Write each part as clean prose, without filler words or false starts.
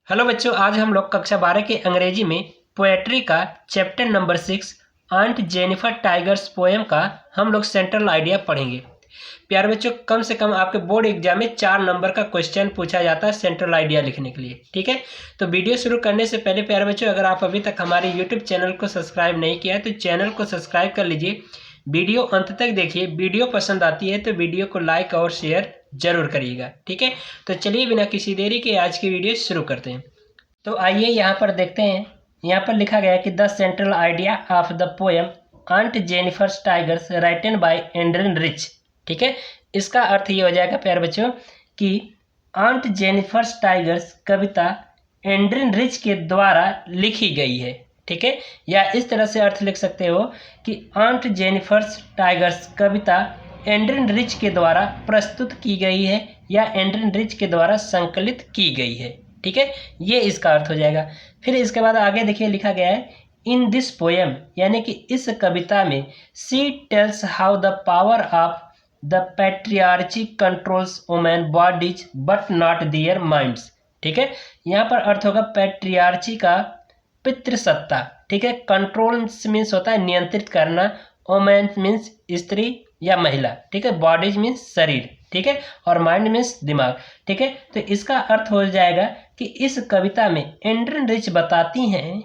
Hello बच्चों, आज हम लोग कक्षा 12 के अंग्रेजी में पोएट्री का chapter number 6 aunt Jennifer tigers poem का हम लोग सेंट्रल आइडिया पढ़ेंगे। प्यारे बच्चों, कम से कम आपके बोर्ड एग्जाम में 4 नंबर का क्वेश्चन पूछा जाता है सेंट्रल आइडिया लिखने के लिए। ठीक है, तो वीडियो शुरू करने से पहले प्यारे बच्चों, अगर आप अभी तक हमारे यूट्यूब चैनल को सब्सक्राइब नहीं किया है तो चैनल को सब्सक्राइब कर लीजिए। वीडियो अंत तक देखिए। वीडियो पसंद आती है तो वीडियो को लाइक और शेयर जरूर करिएगा। ठीक है, तो चलिए बिना किसी देरी के आज की वीडियो शुरू करते हैं। तो आइए यहाँ पर देखते हैं। यहाँ पर लिखा गया है कि the central idea of the poem aunt Jennifer's tigers written by Adrienne Rich. ठीक है, इसका अर्थ ये हो जाएगा प्यारे बच्चों कि आंट जेनिफर्स टाइगर्स कविता एंड्रिन रिच के द्वारा लिखी गई है। ठीक है, या इस तरह से अर्थ लिख सकते हो कि आंट जेनिफर्स टाइगर्स कविता एंड्रिन रिच के द्वारा प्रस्तुत की गई है या एंड्रिन रिच के द्वारा संकलित की गई है। ठीक है, ये इसका अर्थ हो जाएगा। फिर इसके बाद आगे देखिए लिखा गया है इन दिस पोएम, यानी कि इस कविता में she tells how the power of the patriarchy controls women bodies but not their minds. ठीक है, यहाँ पर अर्थ होगा पैट्रियार्ची का पितृसत्ता। ठीक है, कंट्रोल मीन्स होता है नियंत्रित करना, वुमेन मीन्स स्त्री या महिला। ठीक है, बॉडीज मीन्स शरीर। ठीक है, और माइंड मीन्स दिमाग। ठीक है, तो इसका अर्थ हो जाएगा कि इस कविता में एंड्रिन रिच बताती हैं,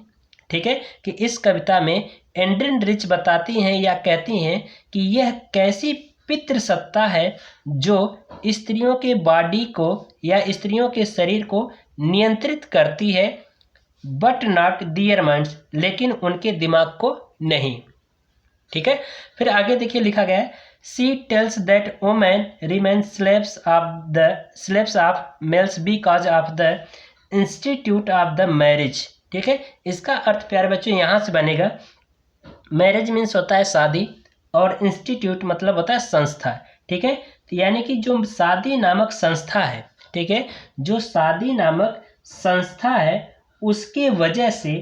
ठीक है, कि इस कविता में एंड्रिन रिच बताती हैं या कहती हैं कि यह कैसी पितृसत्ता है जो स्त्रियों के बॉडी को या स्त्रियों के शरीर को नियंत्रित करती है, बट नॉट दियर माइंड्स, लेकिन उनके दिमाग को नहीं। ठीक है, फिर आगे देखिए लिखा गया है She tells that women remain slaves of males because of the institute of the marriage। ठीक है, इसका अर्थ प्यारे बच्चों यहाँ से बनेगा, मैरिज मीन्स होता है शादी और इंस्टीट्यूट मतलब होता है संस्था। ठीक है, तो यानी कि जो शादी नामक संस्था है, ठीक है, जो शादी नामक संस्था है उसके वजह से,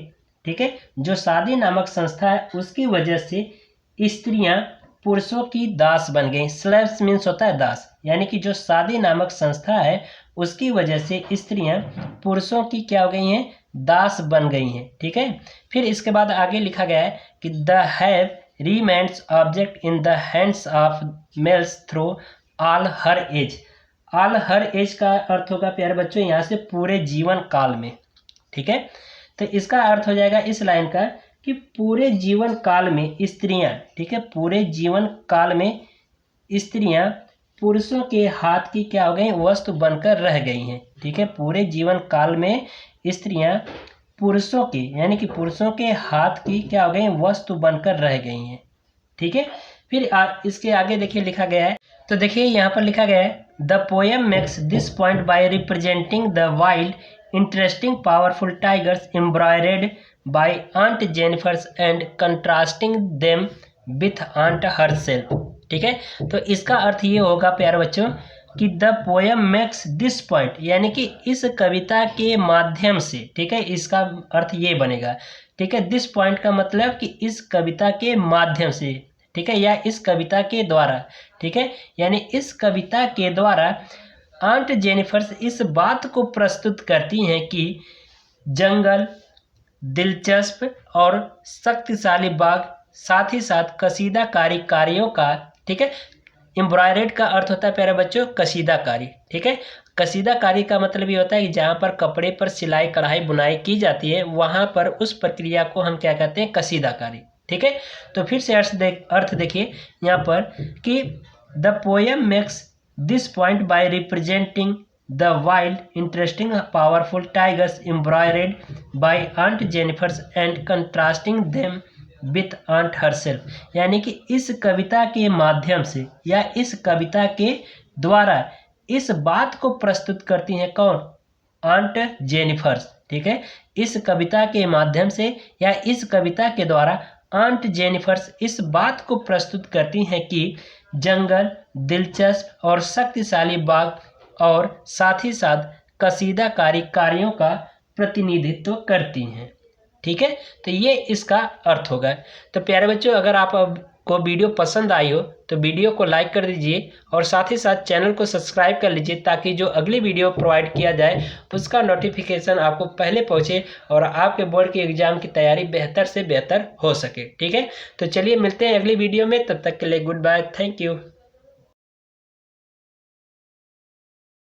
ठीक है, जो शादी नामक संस्था है उसकी वजह से स्त्रियां पुरुषों की दास बन गई। स्लेव्स मीन्स होता है दास, यानी कि जो शादी नामक संस्था है उसकी वजह से स्त्रियां पुरुषों की क्या हो गई हैं, दास बन गई हैं। ठीक है, फिर इसके बाद आगे लिखा गया है कि they have remains object in the hands of males through all her age. All her age का अर्थ होगा प्यारे बच्चों यहाँ से पूरे जीवन काल में। ठीक है, तो इसका अर्थ हो जाएगा इस लाइन का कि पूरे जीवन काल में स्त्रियां, ठीक है, पूरे जीवन काल में स्त्रियां पुरुषों के हाथ की क्या हो गई, वस्तु बनकर रह गई हैं। ठीक है, पूरे जीवन काल में स्त्रियां पुरुषों के यानी कि पुरुषों के हाथ की क्या हो गई, वस्तु बनकर रह गई हैं। ठीक है, फिर इसके आगे देखिए लिखा गया है, तो देखिए यहाँ पर लिखा गया है the poem makes this point by representing the wild interesting powerful tigers embroidered by Aunt Jennifer's and contrasting them with Aunt herself। ठीक है, तो इसका अर्थ ये होगा प्यारे बच्चों कि the poem makes this point, यानी कि इस कविता के माध्यम से, ठीक है, इसका अर्थ ये बनेगा। ठीक है, दिस पॉइंट का मतलब कि इस कविता के माध्यम से, ठीक है, या इस कविता के द्वारा, ठीक है, यानी इस कविता के द्वारा आंट जेनिफर्स इस बात को प्रस्तुत करती हैं कि जंगल, दिलचस्प और शक्तिशाली बाग, साथ ही साथ कसीदाकारी कार्यों का, ठीक है, एम्ब्रॉयडर्ड का अर्थ होता है प्यारे बच्चों कसीदाकारी। ठीक है, कसीदाकारी का मतलब ये होता है कि जहाँ पर कपड़े पर सिलाई कढ़ाई बुनाई की जाती है वहाँ पर उस प्रक्रिया को हम क्या कहते हैं, कसीदाकारी। ठीक है, तो फिर से अर्थ देखिए यहाँ पर कि the poem makes this point by representing the wild, interesting, powerful tigers embroidered by Aunt Jennifer's and contrasting them with Aunt herself। यानी कि इस कविता के माध्यम से या इस कविता के द्वारा इस बात को प्रस्तुत करती हैं कौन, आंट जेनिफर्स। ठीक है, इस कविता के माध्यम से या इस कविता के द्वारा आंट जेनिफर्स इस बात को प्रस्तुत करती हैं कि जंगल, दिलचस्प और शक्तिशाली बाग और साथ ही साथ कसीदाकारी कार्यों का प्रतिनिधित्व करती हैं। ठीक है, तो ये इसका अर्थ होगा। तो प्यारे बच्चों, अगर आप अब को वीडियो पसंद आई हो तो वीडियो को लाइक कर दीजिए और साथ ही साथ चैनल को सब्सक्राइब कर लीजिए, ताकि जो अगली वीडियो प्रोवाइड किया जाए उसका नोटिफिकेशन आपको पहले पहुंचे और आपके बोर्ड के एग्जाम की तैयारी बेहतर से बेहतर हो सके। ठीक है, तो चलिए मिलते हैं अगली वीडियो में, तब तक के लिए गुड बाय, थैंक यू।